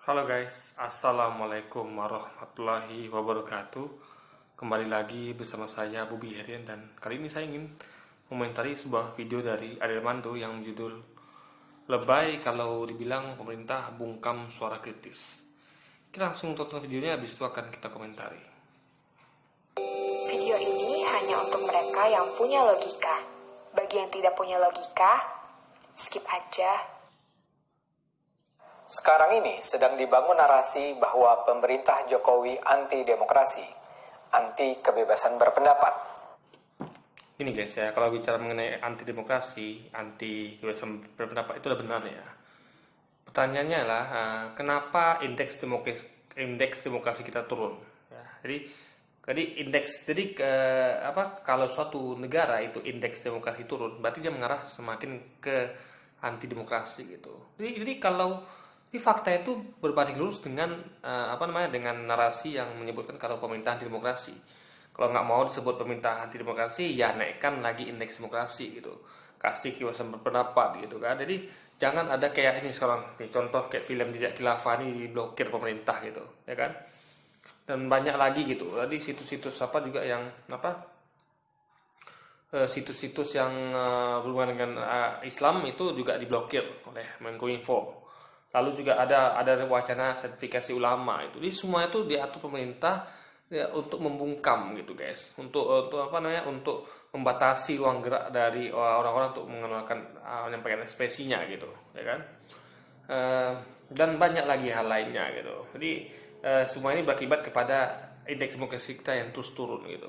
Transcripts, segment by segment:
Halo guys, Assalamualaikum warahmatullahi wabarakatuh. Kembali lagi bersama saya Bubi Herian, dan kali ini saya ingin komentari sebuah video dari Adelmando yang judul Lebay kalau dibilang pemerintah bungkam suara kritis. Kita langsung tonton videonya, habis itu akan kita komentari. Video ini hanya untuk mereka yang punya logika. Bagi yang tidak punya logika, skip aja. Sekarang ini sedang dibangun narasi bahwa pemerintah Jokowi anti demokrasi, anti kebebasan berpendapat. Ini guys ya, kalau bicara mengenai anti demokrasi, anti kebebasan berpendapat itu udah benar ya. Pertanyaannya adalah kenapa indeks demokrasi kita turun? Ya, kalau suatu negara itu indeks demokrasi turun, berarti dia mengarah semakin ke anti demokrasi gitu. Jadi kalau ini fakta itu berbanding lurus dengan dengan narasi yang menyebutkan kalau pemerintah anti demokrasi. Kalau nggak mau disebut pemerintah anti demokrasi, ya naikkan lagi indeks demokrasi gitu, kasih kebebasan berpendapat gitu kan. Jadi jangan ada kayak ini sekarang nih, contoh kayak film Jejak Khilafah ini diblokir pemerintah gitu ya kan, dan banyak lagi gitu. Jadi situs-situs apa juga yang situs-situs yang berhubungan dengan Islam itu juga diblokir oleh Menkominfo. Lalu juga ada wacana sertifikasi ulama itu. Jadi semua itu diatur pemerintah ya, untuk membungkam gitu guys. Untuk membatasi ruang gerak dari orang-orang untuk mengeluarkan menyampaikan ekspresinya gitu, ya kan? Dan banyak lagi hal lainnya gitu. Jadi semua ini berakibat kepada indeks demokrasi kita yang terus turun gitu.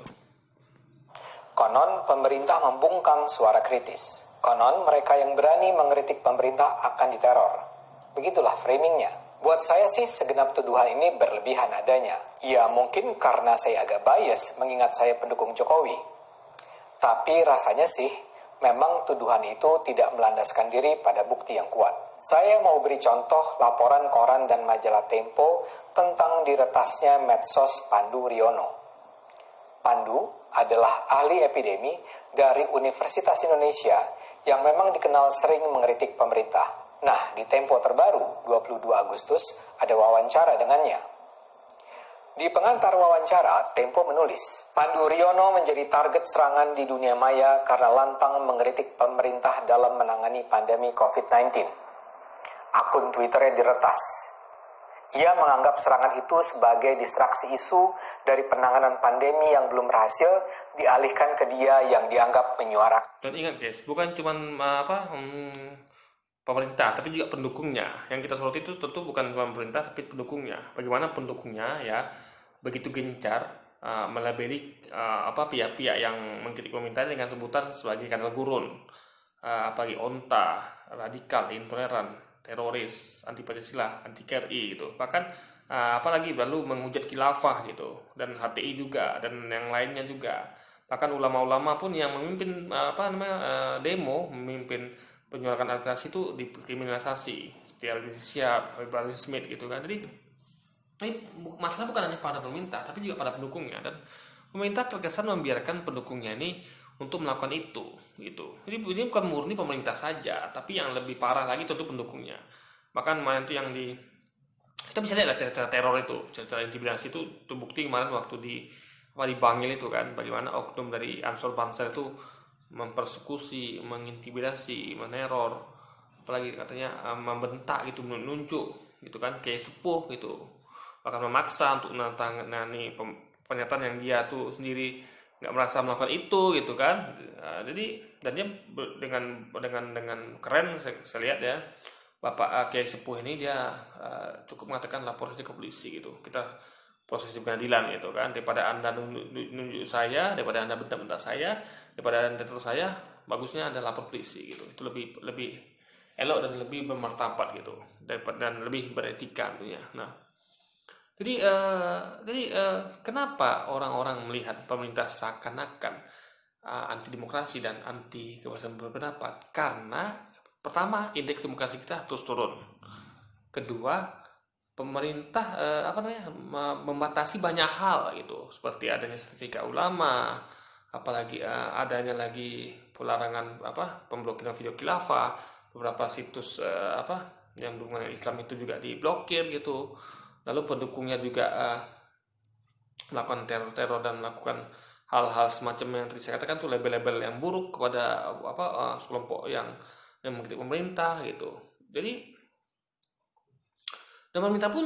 Konon pemerintah membungkam suara kritis. Konon mereka yang berani mengkritik pemerintah akan diteror. Begitulah framingnya. Buat saya sih segenap tuduhan ini berlebihan adanya. Ya mungkin karena saya agak bias mengingat saya pendukung Jokowi. Tapi rasanya sih memang tuduhan itu tidak melandaskan diri pada bukti yang kuat. Saya mau beri contoh laporan koran dan majalah Tempo tentang diretasnya medsos Pandu Riono. Pandu adalah ahli epidemi dari Universitas Indonesia yang memang dikenal sering mengkritik pemerintah. Nah, di Tempo terbaru 22 Agustus ada wawancara dengannya. Di pengantar wawancara, Tempo menulis, Pandu Riono menjadi target serangan di dunia maya karena lantang mengkritik pemerintah dalam menangani pandemi COVID-19. Akun Twitternya diretas. Ia menganggap serangan itu sebagai distraksi isu dari penanganan pandemi yang belum berhasil dialihkan ke dia yang dianggap menyuarakan. Dan ingat guys, bukan cuma pemerintah, tapi juga pendukungnya. Yang kita soroti itu tentu bukan pemerintah, tapi pendukungnya. Bagaimana pendukungnya ya begitu gencar melabeli pihak-pihak yang mengkritik pemerintah dengan sebutan sebagai kadal gurun, apalagi onta, radikal, intoleran, teroris, anti Pancasila, anti KRI gitu. Bahkan apalagi lalu menghujat khilafah gitu, dan HTI juga, dan yang lainnya juga. Bahkan ulama-ulama pun yang memimpin demo, memimpin penyuarakan aspirasi itu dikriminalisasi, seperti Rizik Syihab, Habib Rizik Smith gitu kan. Jadi ini masalah bukan hanya pada pemerintah, tapi juga pada pendukungnya, dan pemerintah terkesan membiarkan pendukungnya ini untuk melakukan itu gitu. Jadi ini bukan murni pemerintah saja, tapi yang lebih parah lagi tentu pendukungnya. Bahkan kemarin itu yang kita bisa lihat lah cerita teror itu, cerita intimidasi itu terbukti kemarin waktu di Bangil itu kan, bagaimana oknum dari Ansor Banser itu mempersekusi, mengintimidasi, meneror, apalagi katanya membentak gitu, menunjuk gitu kan, kayak sepuh gitu, bahkan memaksa untuk menangani pernyataan yang dia tuh sendiri nggak merasa melakukan itu gitu kan. Jadi dan dia dengan keren saya lihat ya, Bapak Kiai Sepuh ini dia cukup mengatakan lapor saja ke polisi gitu, kita proses di pengadilan gitu kan, daripada anda nunjuk saya, daripada anda bentak-bentak saya, daripada anda terus saya, bagusnya anda lapor polisi gitu. Itu lebih elok dan lebih bermartabat gitu, dan lebih beretika tentunya. Nah, kenapa orang-orang melihat pemerintah seakan-akan anti demokrasi dan anti kebebasan berpendapat? Karena pertama, indeks demokrasi kita terus turun. Kedua, pemerintah membatasi banyak hal gitu, seperti adanya sertifikat ulama, apalagi adanya lagi pelarangan pemblokiran video khilafah, beberapa situs yang dukungan Islam itu juga diblokir gitu. Lalu pendukungnya juga melakukan teror-teror dan melakukan hal-hal semacam yang tadi saya katakan tuh, label-label yang buruk kepada kelompok yang mengkritik pemerintah gitu. Jadi dan pemerintah pun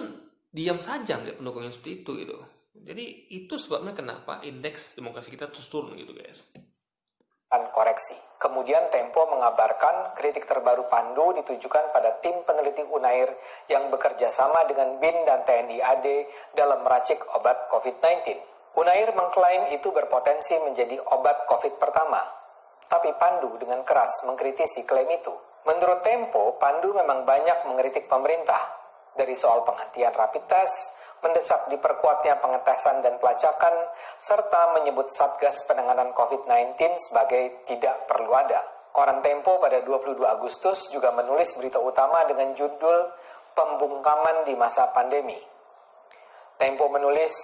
diam saja melihat pendukungnya seperti itu gitu. Jadi itu sebabnya kenapa indeks demokrasi kita terus turun gitu guys. Koreksi. Kemudian Tempo mengabarkan kritik terbaru Pandu ditujukan pada tim peneliti Unair yang bekerja sama dengan BIN dan TNI AD dalam meracik obat COVID-19. Unair mengklaim itu berpotensi menjadi obat COVID pertama. Tapi Pandu dengan keras mengkritisi klaim itu. Menurut Tempo, Pandu memang banyak mengkritik pemerintah. Dari soal penghentian rapid test, mendesak diperkuatnya pengetesan dan pelacakan, serta menyebut Satgas Penanganan COVID-19 sebagai tidak perlu ada. Koran Tempo pada 22 Agustus juga menulis berita utama dengan judul Pembungkaman di Masa Pandemi. Tempo menulis,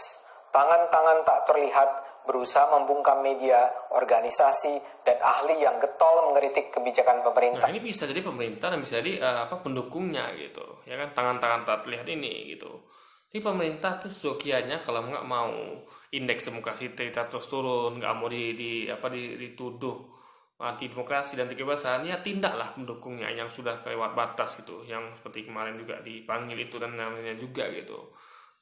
tangan-tangan tak terlihat berusaha membungkam media, organisasi, dan ahli yang getol mengkritik kebijakan pemerintah. Nah, ini bisa jadi pemerintah dan bisa jadi pendukungnya gitu. Ya kan, tangan-tangan tak terlihat ini gitu. Jadi pemerintah tuh seyogianya kalau nggak mau indeks demokrasi kita terus turun, nggak mau dituduh anti demokrasi dan kebebasan, ya tindaklah pendukungnya yang sudah kelewat batas gitu, yang seperti kemarin juga dipanggil itu dan namanya juga gitu.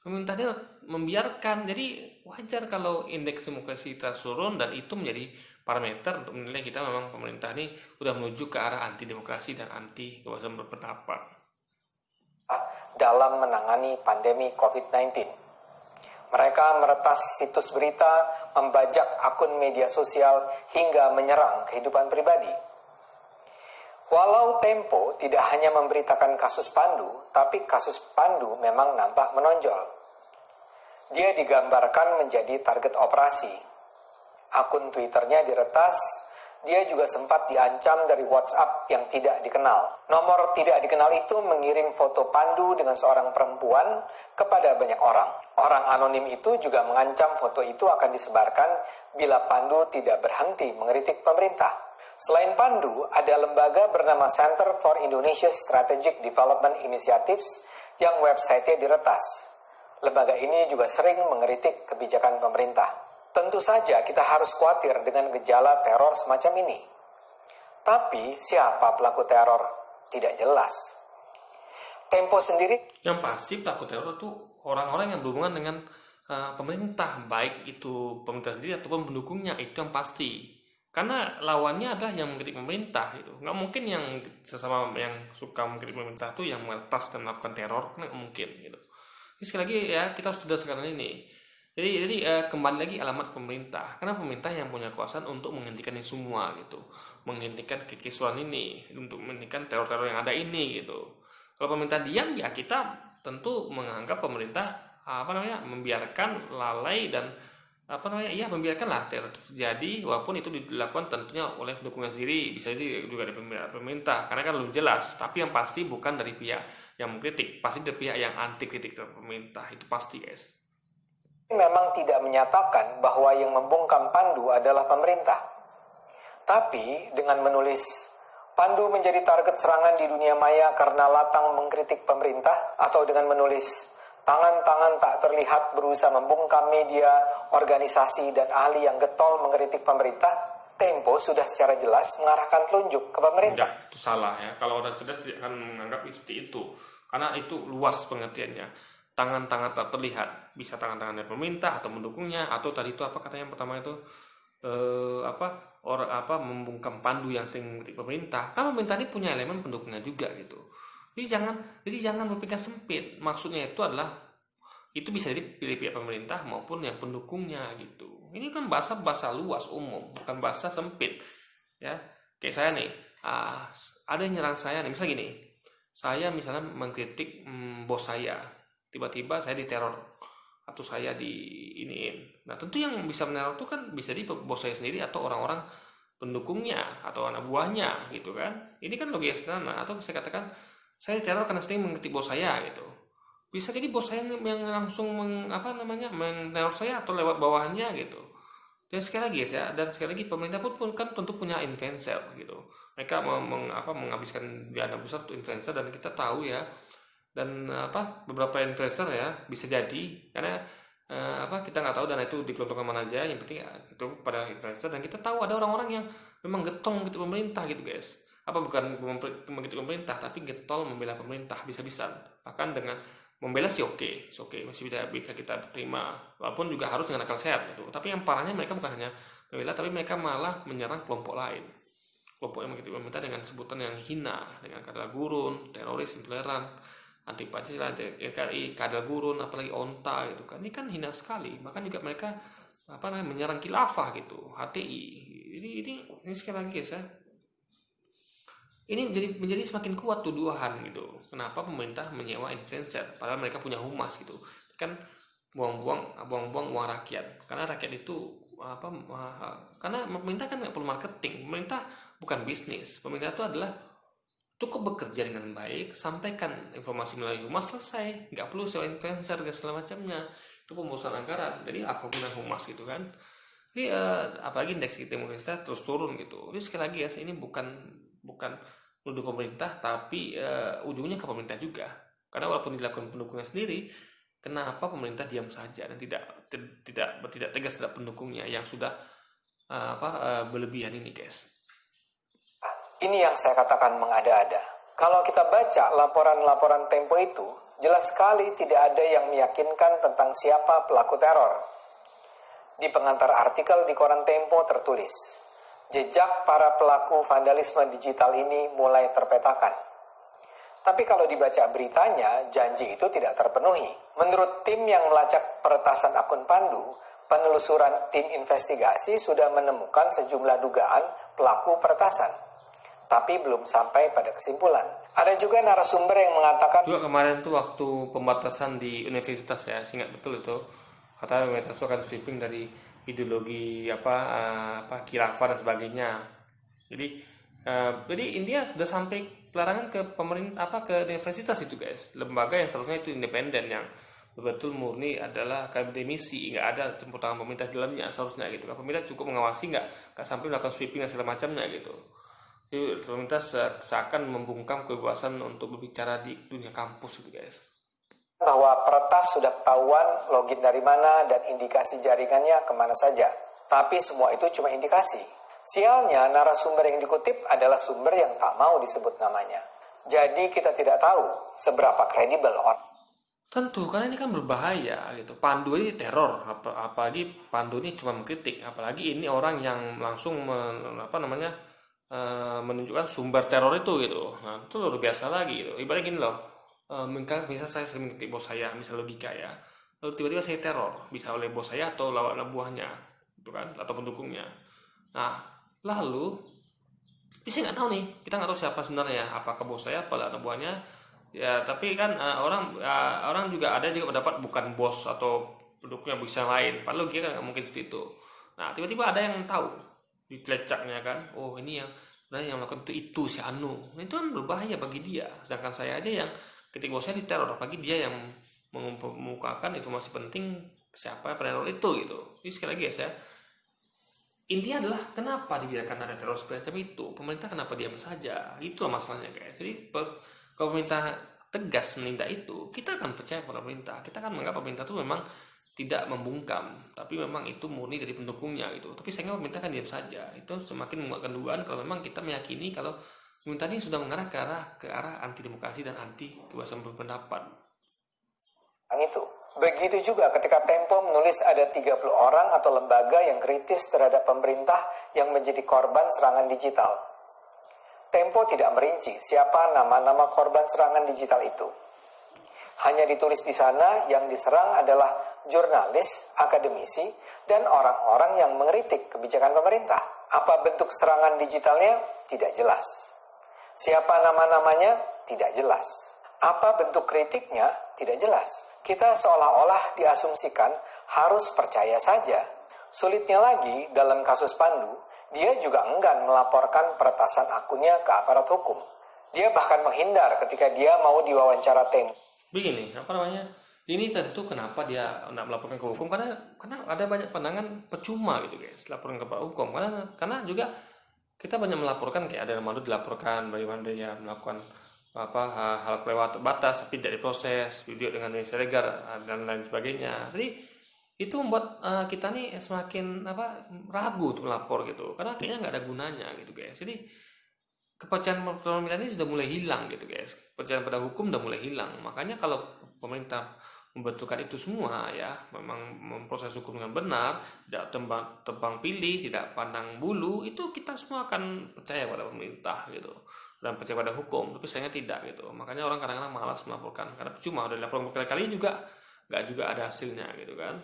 Pemerintahnya membiarkan, jadi wajar kalau indeks demokrasi kita turun dan itu menjadi parameter untuk menilai kita memang pemerintah ini sudah menuju ke arah anti demokrasi dan anti kebebasan berpendapat dalam menangani pandemi COVID-19. Mereka meretas situs berita, membajak akun media sosial, hingga menyerang kehidupan pribadi. Walau Tempo tidak hanya memberitakan kasus Pandu, tapi kasus Pandu memang nampak menonjol. Dia digambarkan menjadi target operasi. Akun Twitternya diretas, dia juga sempat diancam dari WhatsApp yang tidak dikenal. Nomor tidak dikenal itu mengirim foto Pandu dengan seorang perempuan kepada banyak orang. Orang anonim itu juga mengancam foto itu akan disebarkan bila Pandu tidak berhenti mengkritik pemerintah. Selain Pandu, ada lembaga bernama Center for Indonesia Strategic Development Initiatives yang websitenya diretas. Lembaga ini juga sering mengkritik kebijakan pemerintah. Tentu saja kita harus khawatir dengan gejala teror semacam ini. Tapi siapa pelaku teror? Tidak jelas. Tempo sendiri, yang pasti pelaku teror itu orang-orang yang berhubungan dengan pemerintah, baik itu pemerintah sendiri ataupun pendukungnya, itu yang pasti. Karena lawannya adalah yang mengkritik pemerintah gitu. Nggak mungkin yang sesama yang suka mengkritik pemerintah itu yang meretas dan melakukan teror, nggak mungkin gitu. Jadi sekali lagi ya, kita sudah sekarang ini. Jadi kembali lagi alamat pemerintah, karena pemerintah yang punya kekuasaan untuk menghentikan ini semua gitu, menghentikan kekisruhan ini, untuk menghentikan teror-teror yang ada ini gitu. Kalau pemerintah diam, ya kita tentu menganggap pemerintah membiarkan lalai dan membiarkanlah teror terjadi, walaupun itu dilakukan tentunya oleh pendukungnya sendiri, bisa jadi juga dari pemerintah, karena kan lebih jelas. Tapi yang pasti bukan dari pihak yang mengkritik, pasti dari pihak yang anti kritik terhadap pemerintah, itu pasti guys. memang tidak menyatakan bahwa yang membungkam Pandu adalah pemerintah. Tapi dengan menulis Pandu menjadi target serangan di dunia maya karena latang mengkritik pemerintah, atau dengan menulis tangan-tangan tak terlihat berusaha membungkam media, organisasi, dan ahli yang getol mengkritik pemerintah, Tempo sudah secara jelas mengarahkan telunjuk ke pemerintah. Enggak, itu salah ya. Kalau orang cerdas tidak akan menganggap seperti itu, karena itu luas pengertiannya. Tangan-tangan tak terlihat, bisa tangan-tangan dari pemerintah atau mendukungnya, atau tadi itu apa katanya yang pertama itu membungkam Pandu yang sering mengkritik pemerintah. Kan pemerintah ini punya elemen pendukungnya juga gitu. Jadi jangan berpikir sempit. Maksudnya itu adalah itu bisa jadi pilih pihak pemerintah maupun yang pendukungnya gitu. Ini kan bahasa luas umum, bukan bahasa sempit. Ya, kayak saya nih, ada yang nyerang saya nih, misalnya gini. Saya misalnya mengkritik bos saya, tiba-tiba saya diteror atau saya diiniin. Nah, tentu yang bisa meneror itu kan bisa di bos saya sendiri atau orang-orang pendukungnya atau anak buahnya gitu kan. Ini kan logika sederhana. Atau saya katakan saya diteror karena sering mengkritik bos saya gitu. Bisa jadi bos saya yang langsung meneror saya atau lewat bawahannya gitu. Dan sekali lagi pemerintah pun kan tentu punya influencer gitu. Mereka menghabiskan dana besar untuk influencer, dan kita tahu ya, dan beberapa influencer ya bisa jadi karena kita nggak tahu dana itu digelontorkan mana aja, yang penting itu pada influencer, dan kita tahu ada orang-orang yang memang getol gitu pemerintah gitu guys, bukan mengkritik pemerintah tapi getol membela pemerintah bisa-bisan, bahkan dengan membela sih oke, masih bisa kita terima, walaupun juga harus dengan akal sehat gitu. Tapi yang parahnya mereka bukan hanya membela, tapi mereka malah menyerang kelompok lain, kelompok yang mengkritik pemerintah dengan sebutan yang hina, dengan kata gurun, teroris, intoleran, anti Pancasila, NKRI, kadal gurun, apalagi onta gitu kan. Ini kan hina sekali. Bahkan juga mereka menyerang khilafah gitu, HTI. Ini sekali lagi guys ya. Ini menjadi semakin kuat tuduhan gitu. Kenapa pemerintah menyewa influencer padahal mereka punya humas gitu. Kan buang-buang uang rakyat. Karena rakyat itu karena pemerintah kan nggak perlu marketing. Pemerintah bukan bisnis. Pemerintah itu adalah cukup bekerja dengan baik, sampaikan informasi melalui humas, selesai, nggak perlu sewa influencer dan segala macamnya. Itu pembosanan anggaran. Jadi apa guna humas gitu kan. Jadi apalagi indeks kita terus turun gitu. Jadi sekali lagi ya, ini bukan menuduh pemerintah, tapi ujungnya ke pemerintah juga. Karena walaupun dilakukan pendukungnya sendiri, kenapa pemerintah diam saja dan tidak tegas terhadap pendukungnya yang sudah berlebihan ini guys. Ini yang saya katakan mengada-ada. Kalau kita baca laporan-laporan Tempo itu, jelas sekali tidak ada yang meyakinkan tentang siapa pelaku teror. Di pengantar artikel di koran Tempo tertulis, jejak para pelaku vandalisme digital ini mulai terpetakan. Tapi kalau dibaca beritanya, janji itu tidak terpenuhi. Menurut tim yang melacak peretasan akun Pandu, penelusuran tim investigasi sudah menemukan sejumlah dugaan pelaku peretasan, tapi belum sampai pada kesimpulan. Ada juga narasumber yang mengatakan juga kemarin tuh waktu pembatasan di universitas ya, singkat betul itu, kata universitas itu akan sweeping dari ideologi khilafah dan sebagainya. Jadi India sudah sampai pelarangan ke pemerintah ke universitas itu guys, lembaga yang seharusnya itu independen, yang betul murni adalah akademisi, nggak ada campur tangan pemerintah di dalamnya seharusnya gitu. Pemerintah cukup mengawasi, nggak sampai melakukan sweeping dan segala macamnya gitu. Pemerintah seakan membungkam kebebasan untuk berbicara di dunia kampus gitu guys. Bahwa peretas sudah ketahuan login dari mana dan indikasi jaringannya kemana saja. Tapi semua itu cuma indikasi. Sialnya narasumber yang dikutip adalah sumber yang tak mau disebut namanya. Jadi kita tidak tahu seberapa kredibel orang. Tentu, karena ini kan berbahaya gitu. Pandu ini teror, apalagi Pandu ini cuma mengkritik, apalagi ini orang yang langsung menunjukkan sumber teror itu gitu. Nah, itu luar biasa lagi gitu. Ibaratnya gini loh, misal saya sering mengkritik bos saya, misal logika ya, lalu tiba-tiba saya teror, bisa oleh bos saya atau lawan buahnya, gitu kan, atau pendukungnya. Nah, lalu bisa nggak tahu nih, kita nggak tahu siapa sebenarnya, apakah bos saya, apa anak buahnya. Ya, tapi kan orang juga ada juga pendapat bukan bos atau pendukungnya, bisa lain. Padahal logika kan nggak mungkin seperti itu. Nah, tiba-tiba ada yang tahu di telecaknya kan, oh ini yang sebenarnya yang melakukan itu si Anu. Nah, itu kan berbahaya bagi dia. Sedangkan saya aja yang ketika bosnya diteror, apalagi dia yang mengemukakan informasi penting siapa peneror itu gitu. Jadi sekali lagi ya, intinya adalah kenapa dibiarkan ada teror semacam itu, pemerintah kenapa diam saja, itulah masalahnya guys. Jadi kalau pemerintah tegas menindak itu, kita akan percaya pada pemerintah, kita akan menganggap pemerintah itu memang tidak membungkam, tapi memang itu murni dari pendukungnya gitu. Tapi sayangnya pemerintah kan diam saja, itu semakin menguatkan dugaan kalau memang kita meyakini kalau pemerintah ini sudah mengarah ke arah anti demokrasi dan anti kebebasan berpendapat. Itu. Begitu juga ketika Tempo menulis ada 30 orang atau lembaga yang kritis terhadap pemerintah yang menjadi korban serangan digital. Tempo tidak merinci siapa nama-nama korban serangan digital itu. Hanya ditulis di sana yang diserang adalah jurnalis, akademisi, dan orang-orang yang mengkritik kebijakan pemerintah. Apa bentuk serangan digitalnya? Tidak jelas. Siapa nama-namanya? Tidak jelas. Apa bentuk kritiknya? Tidak jelas. Kita seolah-olah diasumsikan harus percaya saja. Sulitnya lagi, dalam kasus Pandu, dia juga enggan melaporkan peretasan akunnya ke aparat hukum. Dia bahkan menghindar ketika dia mau diwawancara Tempo. Begini, Ini tentu kenapa dia nak melaporkan ke hukum, karena ada banyak pandangan percuma gitu guys, laporan ke hukum, karena juga kita banyak melaporkan, kayak ada Mandu dilaporkan bagaimana dia melakukan hal kelewat batas tapi tidak diproses, video dengan Indonesia Regar dan lain sebagainya. Jadi itu membuat kita nih semakin ragu untuk melapor gitu, karena kayaknya nggak ada gunanya gitu guys. Jadi kepercayaan pemerintah ini sudah mulai hilang gitu guys, kepercayaan pada hukum sudah mulai hilang. Makanya kalau pemerintah membetulkan itu semua ya, memang memproses hukum dengan benar, tidak tebang pilih, tidak pandang bulu, itu kita semua akan percaya pada pemerintah gitu dan percaya pada hukum. Tapi sayangnya tidak gitu, makanya orang kadang-kadang malas melaporkan karena cuma udah dilaporkan berkali-kali juga nggak juga ada hasilnya gitu kan.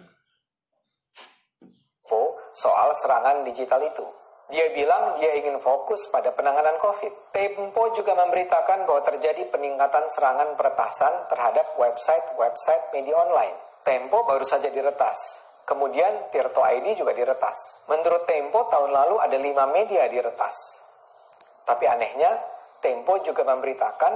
Soal serangan digital itu. Dia bilang dia ingin fokus pada penanganan COVID. Tempo juga memberitakan bahwa terjadi peningkatan serangan peretasan terhadap website media online. Tempo baru saja diretas. Kemudian Tirto ID juga diretas. Menurut Tempo, tahun lalu ada 5 media diretas. Tapi anehnya, Tempo juga memberitakan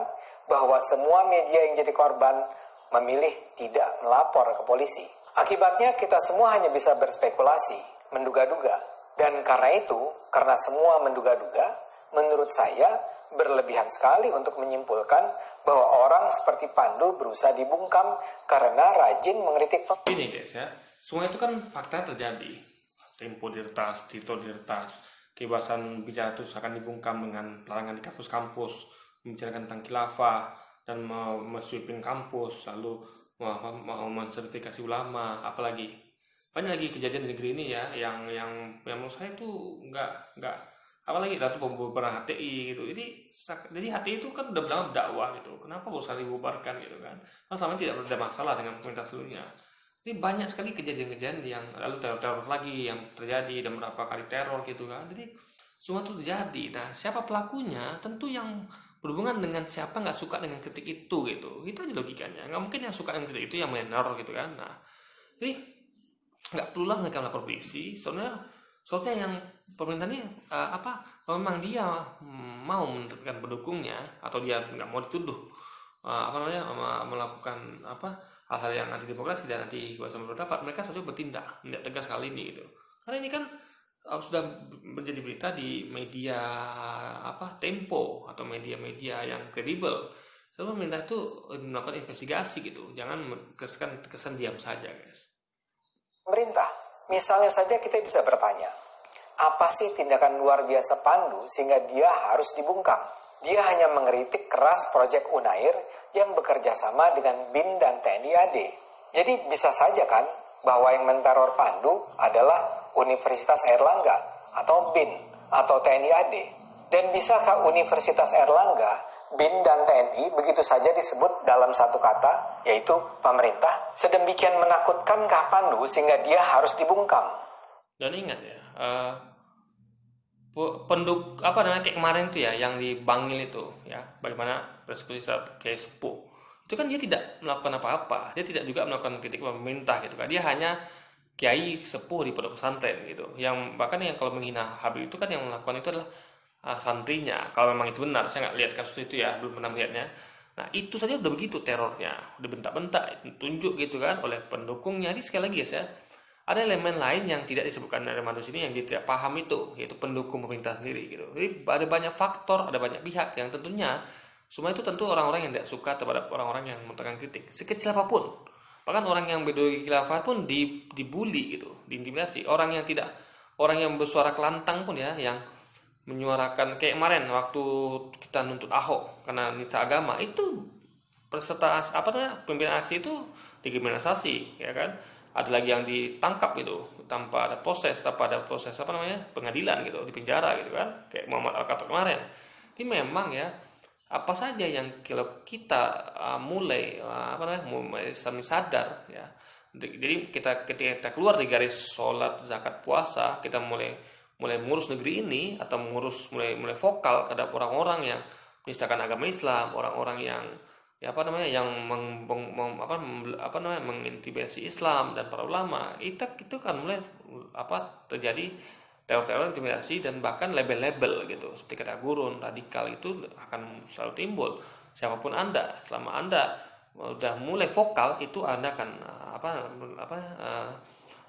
bahwa semua media yang jadi korban memilih tidak melapor ke polisi. Akibatnya kita semua hanya bisa berspekulasi, menduga-duga. Dan karena semua menduga-duga, menurut saya berlebihan sekali untuk menyimpulkan bahwa orang seperti Pandu berusaha dibungkam karena rajin mengkritik. Ini guys ya, semua itu kan fakta terjadi. Tempo diretas, Tito diretas, kebebasan bicara itu akan dibungkam dengan larangan di kampus-kampus, membicarakan tentang khilafah dan sweeping kampus, lalu mau mensertifikasi ulama, apalagi banyak lagi kejadian di negeri ini ya, yang menurut saya itu nggak apalagi itu beberapa HTI gitu. Jadi HTI itu kan udah lama berdakwah gitu, kenapa baru sekali dibubarkan gitu kan? Karena selama ini tidak ada masalah dengan pemerintah sebelumnya. Ini banyak sekali kejadian-kejadian yang lalu teror lagi yang terjadi dan berapa kali teror gitu kan. Jadi semua itu terjadi. Nah, siapa pelakunya? Tentu yang berhubungan dengan siapa nggak suka dengan kritik itu gitu. Itu aja logikanya. Nggak mungkin yang suka dengan kritik itu yang menor gitu kan. Nah, jadi nggak perlulah mereka melapor polisi. Soalnya yang pemerintah ini kalau memang dia mau menerbitkan pendukungnya atau dia nggak mau dituduh melakukan hal-hal yang anti demokrasi dan anti kebebasan berpendapat, mereka saja bertindak tegas kali ini gitu. Karena ini kan sudah menjadi berita di media Tempo atau media-media yang kredibel. Sebab pemerintah itu melakukan investigasi gitu, jangan kesan diam saja guys. Pemerintah, misalnya saja kita bisa bertanya, apa sih tindakan luar biasa Pandu sehingga dia harus dibungkam? Dia hanya mengkritik keras proyek Unair yang bekerja sama dengan BIN dan TNI AD. Jadi bisa saja kan bahwa yang menteror Pandu adalah Universitas Airlangga atau BIN atau TNI AD. Dan bisakah Universitas Airlangga, BIN dan TNI begitu saja disebut dalam satu kata, yaitu pemerintah? Sedemikian menakutkankah Pandu sehingga dia harus dibungkam? Dan ingat ya, kayak kemarin itu ya yang di Bangil itu ya, bagaimana persekusi kayak sepuh itu kan dia tidak melakukan apa-apa, dia tidak juga melakukan kritik pemerintah gitu kan, dia hanya kiai sepuh di pondok pesantren gitu, yang bahkan yang kalau menghina Habib itu kan yang melakukan itu adalah santrinya, kalau memang itu benar. Saya nggak lihat kasus itu ya, belum pernah melihatnya. Nah itu saja udah begitu terornya, udah bentak-bentak, tunjuk gitu kan oleh pendukungnya. Jadi sekali lagi ya, ada elemen lain yang tidak disebutkan dari Mandu ini yang dia tidak paham itu, yaitu pendukung pemerintah sendiri gitu. Jadi ada banyak faktor, ada banyak pihak yang tentunya semua itu tentu orang-orang yang tidak suka terhadap orang-orang yang melontarkan kritik, sekecil apapun. Bahkan orang yang berdiri khilafah pun dibully gitu, diintimidasi. Orang yang bersuara kelantang pun ya, yang menyuarakan kayak kemarin waktu kita nuntut Ahok karena nista agama, itu peserta pimpinan aksi itu dikriminalisasi ya kan, ada lagi yang ditangkap gitu tanpa ada proses pengadilan gitu, di penjara gitu kan, kayak Muhammad Al-Khattab kemarin. Ini memang ya, apa saja yang kalau kita mulai sadar ya, jadi ketika kita keluar dari garis sholat, zakat, puasa, kita mulai mengurus negeri ini atau mulai vokal terhadap orang-orang yang menistakan agama Islam, orang-orang yang mengintimidasi Islam dan para ulama, itu kan mulai terjadi teror-teror, intimidasi, dan bahkan label-label gitu seperti kata gurun, radikal, itu akan selalu timbul. Siapapun Anda, selama Anda udah mulai vokal itu Anda akan eh,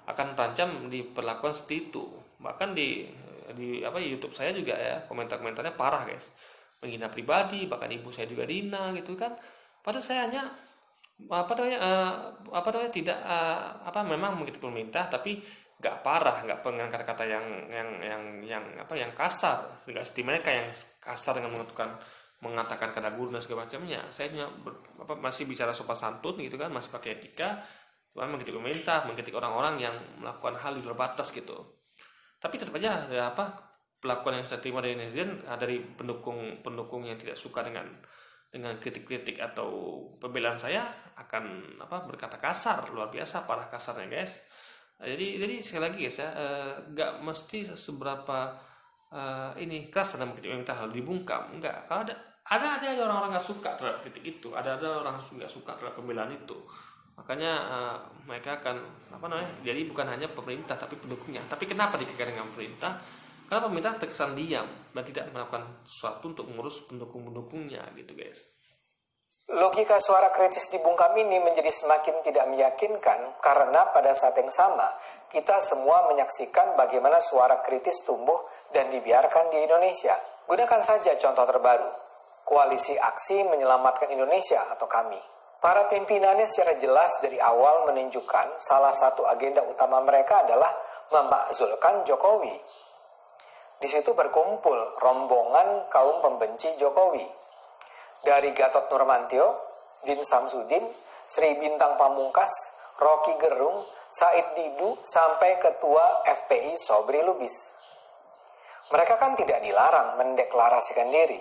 akan terancam diperlakukan seperti itu. Bahkan di YouTube saya juga ya, komentar-komentarnya parah guys, menghina pribadi, bahkan ibu saya juga dihina gitu kan. Padahal saya hanya tidak memang mengikuti pemerintah, tapi nggak parah, nggak dengan kata-kata yang kasar, nggak seperti mereka yang kasar dengan mengatakan kata guru dan segala macamnya. Saya hanya masih bicara sopan santun gitu kan, masih pakai etika, cuma mengkritik pemerintah, mengkritik orang-orang yang melakukan hal di luar batas gitu. Tapi tetap aja ya pelakuan yang saya terima dari netizen, dari pendukung yang tidak suka dengan kritik-kritik atau pembelaan saya, akan berkata kasar, luar biasa parah kasarnya guys. Jadi sekali lagi guys ya, nggak mesti seberapa ini keras dalam kritik pemerintah harus dibungkam, enggak. Kalau ada orang-orang nggak suka terhadap kritik itu, ada orang nggak suka terhadap pembelaan itu, makanya mereka akan jadi bukan hanya pemerintah tapi pendukungnya. Tapi kenapa dikaitkan dengan pemerintah? Karena pemerintah terkesan diam dan tidak melakukan sesuatu untuk mengurus pendukung-pendukungnya gitu guys. Logika suara kritis dibungkam ini menjadi semakin tidak meyakinkan karena pada saat yang sama kita semua menyaksikan bagaimana suara kritis tumbuh dan dibiarkan di Indonesia. Gunakan saja contoh terbaru, Koalisi Aksi Menyelamatkan Indonesia atau KAMI. Para pimpinannya secara jelas dari awal menunjukkan salah satu agenda utama mereka adalah memakzulkan Jokowi. Di situ berkumpul rombongan kaum pembenci Jokowi. Dari Gatot Nurmantio, Din Samsudin, Sri Bintang Pamungkas, Rocky Gerung, Said Didu, sampai Ketua FPI Sobri Lubis. Mereka kan tidak dilarang mendeklarasikan diri.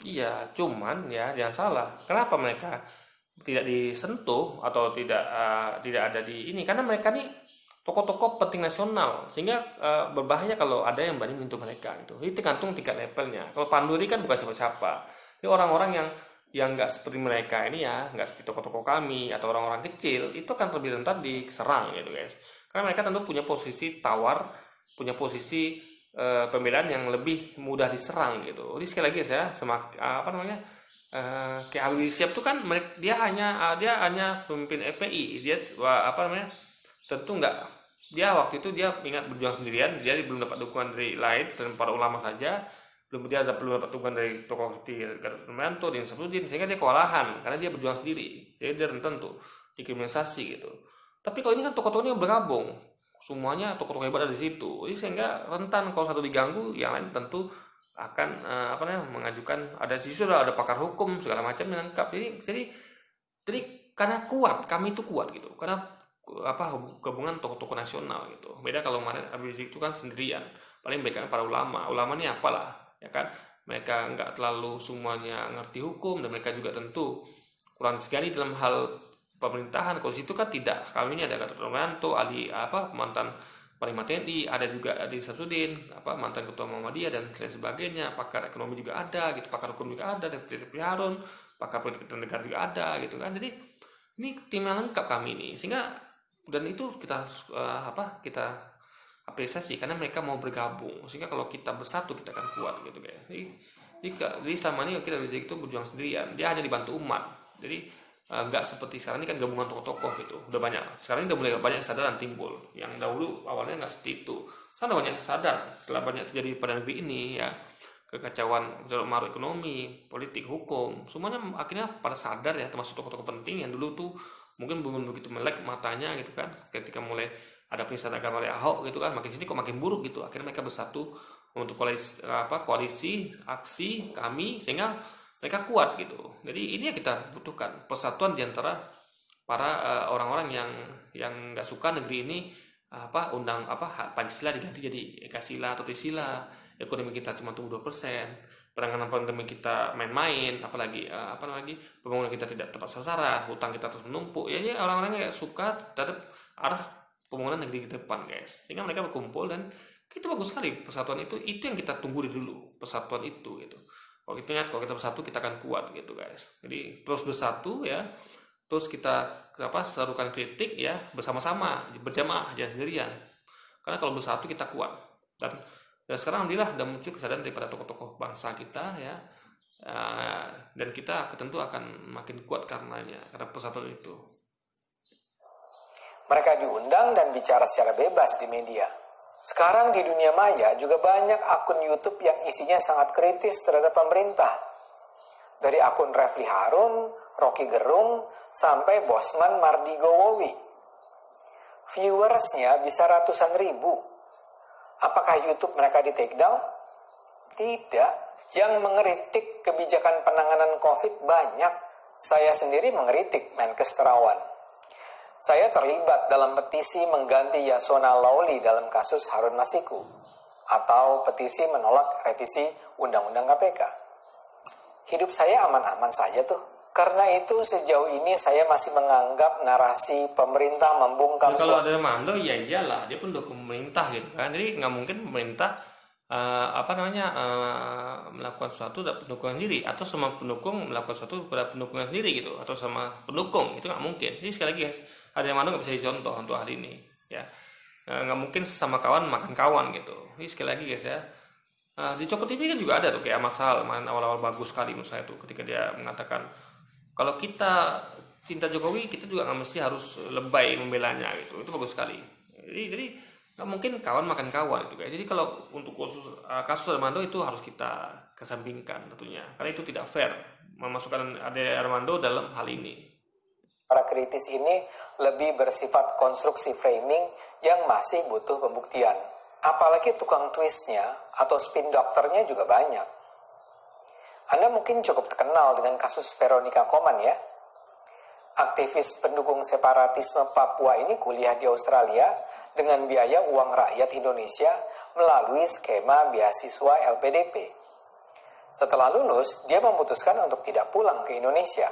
Iya, cuman ya jangan salah. Kenapa mereka tidak disentuh atau tidak ada di ini? Karena mereka nih tokoh-tokoh penting nasional, sehingga berbahaya kalau ada yang berani menyentuh mereka gitu. Ini tergantung tingkat levelnya. Kalau Pandu ini kan bukan siapa-siapa. Ini orang-orang yang nggak seperti mereka ini ya, nggak seperti tokoh-tokoh kami atau orang-orang kecil, itu akan lebih rentan diserang gitu guys. Karena mereka tentu punya posisi tawar, punya posisi pembelaan yang lebih mudah diserang gitu. Jadi sekali lagi ya, kayak Habib Rizik tuh kan dia hanya pemimpin FPI, dia tentu nggak, dia waktu itu dia ingat berjuang sendirian, dia belum dapat dukungan dari lain selain para ulama saja, belum dapat dukungan dari tokoh seperti Gatot Nurmantio, Din Samsudin, sehingga dia kewalahan karena dia berjuang sendiri, jadi dia rentan tuh dikriminalisasi gitu. Tapi kalau ini kan tokoh-tokohnya bergabung, semuanya tokoh-tokoh hebat ada di situ, jadi sehingga rentan kalau satu diganggu, yang lain tentu akan mengajukan, ada pakar hukum segala macam yang lengkap. Jadi karena kuat, kami itu kuat gitu, karena gabungan tokoh-tokoh nasional gitu. Beda kalau kemarin Habib Rizik itu kan sendirian, paling mereka para ulama ini apalah ya kan, mereka nggak terlalu semuanya ngerti hukum, dan mereka juga tentu kurang sekali dalam hal pemerintahan. Kalau situ kan tidak, kami ini ada Gatot Nurmantio, mantan Panglima TNI, ada juga Adi Samsudin, mantan Ketua Muhammadiyah dan lain sebagainya, pakar ekonomi juga ada gitu, pakar hukum juga ada, Refli Harun, pakar politik negara juga ada gitu kan. Jadi ini tim yang lengkap kami ini, sehingga dan itu kita kita apresiasi karena mereka mau bergabung, sehingga kalau kita bersatu kita akan kuat gitu guys. Jadi selama ini kita Rizik itu berjuang sendirian, dia hanya dibantu umat. Jadi nggak seperti sekarang ini kan gabungan tokoh-tokoh gitu, udah banyak. Sekarang ini udah mulai banyak kesadaran timbul, yang dahulu awalnya nggak seperti itu. Sekarang udah banyak sadar setelah banyak terjadi pada negeri ini ya, kekacauan maru ekonomi, politik, hukum, semuanya akhirnya pada sadar ya, termasuk tokoh-tokoh penting yang dulu tuh mungkin belum begitu melek matanya gitu kan, ketika mulai ada penistaan agama oleh Ahok gitu kan, makin sini kok makin buruk gitu. Akhirnya mereka bersatu untuk koalisi aksi kami, sehingga mereka kuat gitu. Jadi ini yang kita butuhkan, persatuan diantara para orang-orang yang nggak suka negeri ini Pancasila diganti jadi Ekasila atau Trisila, ekonomi kita cuma tumbuh 2%, penanganan pandemi kita main-main, apalagi pembangunan kita tidak tepat sasaran, hutang kita terus menumpuk. Ya orang-orang yang suka terhadap arah pembangunan negeri ke depan guys, sehingga mereka berkumpul dan itu bagus sekali. Persatuan itu yang kita tunggu dulu, persatuan itu gitu. Kalau kita bersatu kita akan kuat gitu guys. Jadi terus bersatu ya, terus kita serukan kritik ya bersama-sama, berjamaah, jangan sendirian. Karena kalau bersatu kita kuat. Dan sekarang alhamdulillah sudah muncul kesadaran daripada tokoh-tokoh bangsa kita ya, Dan kita tentu akan makin kuat karena persatuan itu. Mereka diundang dan bicara secara bebas di media. Sekarang di dunia maya juga banyak akun YouTube yang isinya sangat kritis terhadap pemerintah. Dari akun Refli Harun, Rocky Gerung, sampai Bosman Mardigowowi. Viewersnya bisa ratusan ribu. Apakah YouTube mereka di take down? Tidak. Yang mengeritik kebijakan penanganan COVID banyak. Saya sendiri mengeritik Menkes Terawan. Saya terlibat dalam petisi mengganti Yasona Lawli dalam kasus Harun Masiku. Atau petisi menolak revisi Undang-Undang KPK. Hidup saya aman-aman saja tuh. Karena itu sejauh ini saya masih menganggap narasi pemerintah membungkam. Nah, kalau ada Mando ya iyalah, dia pun dukung pemerintah gitu kan. Jadi nggak mungkin pemerintah melakukan sesuatu pada pendukung sendiri, atau semua pendukung melakukan sesuatu pada pendukungnya sendiri gitu, atau sama pendukung, itu nggak mungkin. Jadi sekali lagi guys, ada yang Mando nggak bisa dicontoh untuk hari ini ya. Nggak mungkin sesama kawan makan kawan gitu. Ini sekali lagi guys ya. Di Cokro TV kan juga ada tuh kayak Mas Hal, awal-awal bagus sekali menurut saya tuh ketika dia mengatakan kalau kita cinta Jokowi, kita juga nggak mesti harus lebay membelanya gitu. Itu bagus sekali. Jadi nggak mungkin kawan makan kawan gitu guys. Jadi kalau untuk kasus Armando itu harus kita kesampingkan tentunya, karena itu tidak fair memasukkan Ade Armando dalam hal ini. Para kritis ini lebih bersifat konstruksi framing yang masih butuh pembuktian. Apalagi tukang twistnya atau spin dokternya juga banyak. Anda mungkin cukup terkenal dengan kasus Veronica Koman ya. Aktivis pendukung separatisme Papua ini kuliah di Australia dengan biaya uang rakyat Indonesia melalui skema beasiswa LPDP. Setelah lulus, dia memutuskan untuk tidak pulang ke Indonesia.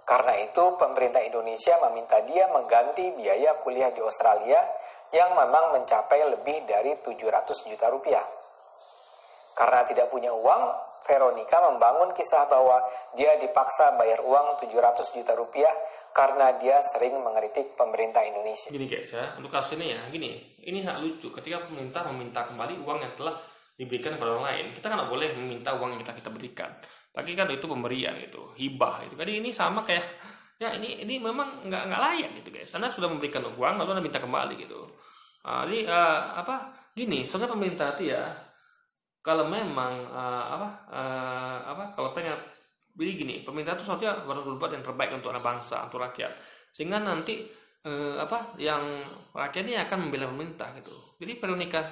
Karena itu, pemerintah Indonesia meminta dia mengganti biaya kuliah di Australia yang memang mencapai lebih dari 700 juta rupiah. Karena tidak punya uang, Veronica membangun kisah bahwa dia dipaksa bayar uang 700 juta rupiah karena dia sering mengkritik pemerintah Indonesia. Gini guys ya, untuk kasus ini ya, ini sangat lucu ketika pemerintah meminta kembali uang yang telah diberikan kepada orang lain. Kita kan nggak boleh meminta uang yang kita berikan. Tapi kan itu pemberian gitu, hibah gitu. Jadi ini sama kayak ya ini memang nggak layak gitu guys. Anda sudah memberikan uang lalu Anda minta kembali gitu. Jadi gini, soalnya pemerintah itu ya kalau memang kalau pengen jadi gini, pemerintah itu seharusnya berbuat yang terbaik untuk anak bangsa, untuk rakyat, sehingga nanti yang rakyat ini akan membela pemerintah gitu. Jadi Veronica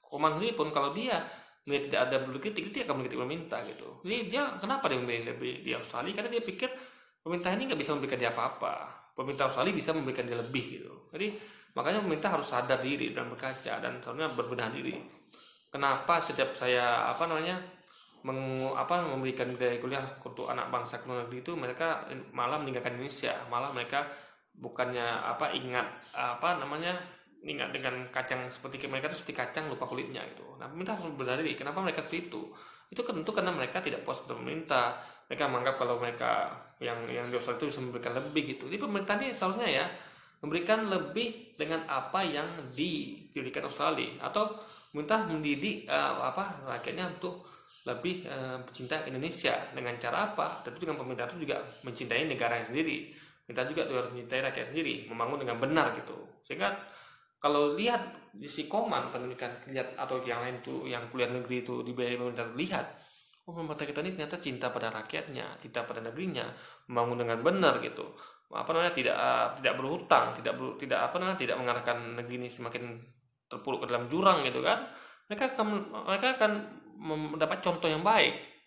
Koman sendiri pun kalau dia tidak ada kritik, dia akan mengkritik pemerintah gitu. Jadi dia kenapa dia memilih di Australia? Karena dia pikir pemerintah ini nggak bisa memberikan dia apa-apa. Pemerintah Australia bisa memberikan dia lebih gitu. Jadi makanya pemerintah harus sadar diri dan berkaca dan seharusnya berbenah diri. Kenapa setiap saya memberikan biaya kuliah untuk anak bangsa ke luar negeri itu mereka malah meninggalkan Indonesia, malah mereka bukannya ingat dengan kacang seperti mereka itu seperti kacang lupa kulitnya gitu. Nah, pemerintah harus berdiri. Kenapa mereka seperti itu? Itu tentu karena mereka tidak puas dengan pemerintah. Mereka menganggap kalau mereka yang di Australia itu bisa memberikan lebih gitu. Jadi pemerintah ini seharusnya ya memberikan lebih dengan apa yang diberikan Australia, atau pemerintah mendidik rakyatnya untuk lebih mencintai Indonesia dengan cara apa? Tentu dengan pemerintah itu juga mencintai negaranya sendiri. Kita juga harus mencintai rakyat sendiri, membangun dengan benar gitu. Sehingga kalau lihat di si Koman pendidikan lihat atau yang lain itu yang kuliah negeri itu dibayar pemerintah, lihat pemerintah kita ini ternyata cinta pada rakyatnya, cinta pada negerinya, membangun dengan benar gitu. Tidak berhutang, tidak mengarahkan negeri ini semakin terpuruk ke dalam jurang gitu kan. Mereka akan mendapat contoh yang baik.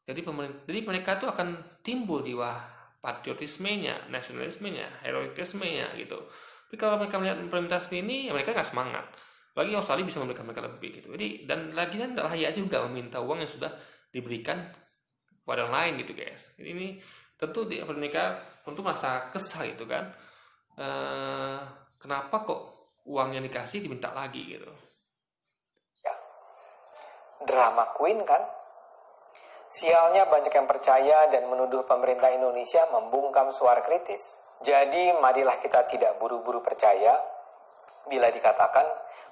Jadi mereka itu akan timbul jiwa patriotismenya, nasionalismenya, heroismenya gitu. Tapi kalau mereka melihat pemerintah seperti ini, ya mereka nggak semangat. Bagi Australia bisa memberikan mereka lebih gitu. Jadi dan lagi kan tidak layak juga meminta uang yang sudah diberikan kepada orang lain gitu guys. Jadi ini tentu mereka tentu merasa kesal gitu kan. Kenapa kok uang yang dikasih diminta lagi gitu? Ya, drama queen kan? Sialnya banyak yang percaya dan menuduh pemerintah Indonesia membungkam suara kritis. Jadi marilah kita tidak buru-buru percaya bila dikatakan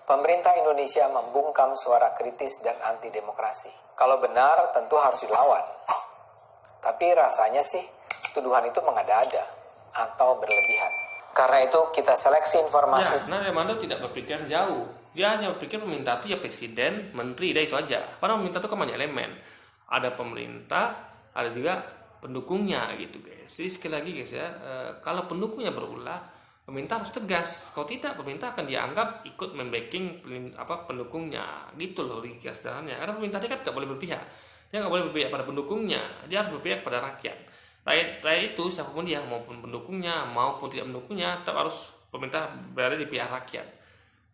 Pemerintah Indonesia membungkam suara kritis dan anti-demokrasi. Kalau benar, tentu harus dilawan. Tapi rasanya sih, tuduhan itu mengada-ada atau berlebihan. Karena itu, kita seleksi informasi. Ya, nah Remando tidak berpikir jauh. Dia hanya berpikir pemerintah itu ya presiden, menteri, itu aja. Padahal pemerintah itu kan banyak elemen. Ada pemerintah, ada juga pendukungnya gitu guys. Jadi sekali lagi guys ya, kalau pendukungnya berulah, pemerintah harus tegas. Kalau tidak, pemerintah akan dianggap ikut membacking pendukungnya. Gitu loh logika sederhananya. Karena pemerintah dia kan tidak boleh berpihak. Dia nggak boleh berpihak pada pendukungnya. Dia harus berpihak pada rakyat. Rakyat itu siapapun dia, maupun pendukungnya maupun tidak mendukungnya, tetap harus pemerintah berada di pihak rakyat.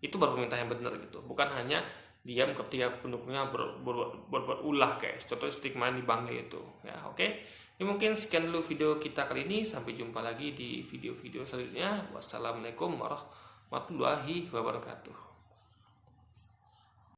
Itu baru pemerintah yang benar gitu. Bukan hanya diam ketika pendukungnya berbuat ulah guys. Contohnya seperti kemarin di Bangil itu. Ya, oke. Ini mungkin sekian dulu video kita kali ini. Sampai jumpa lagi di video-video selanjutnya. Wassalamualaikum warahmatullahi wabarakatuh.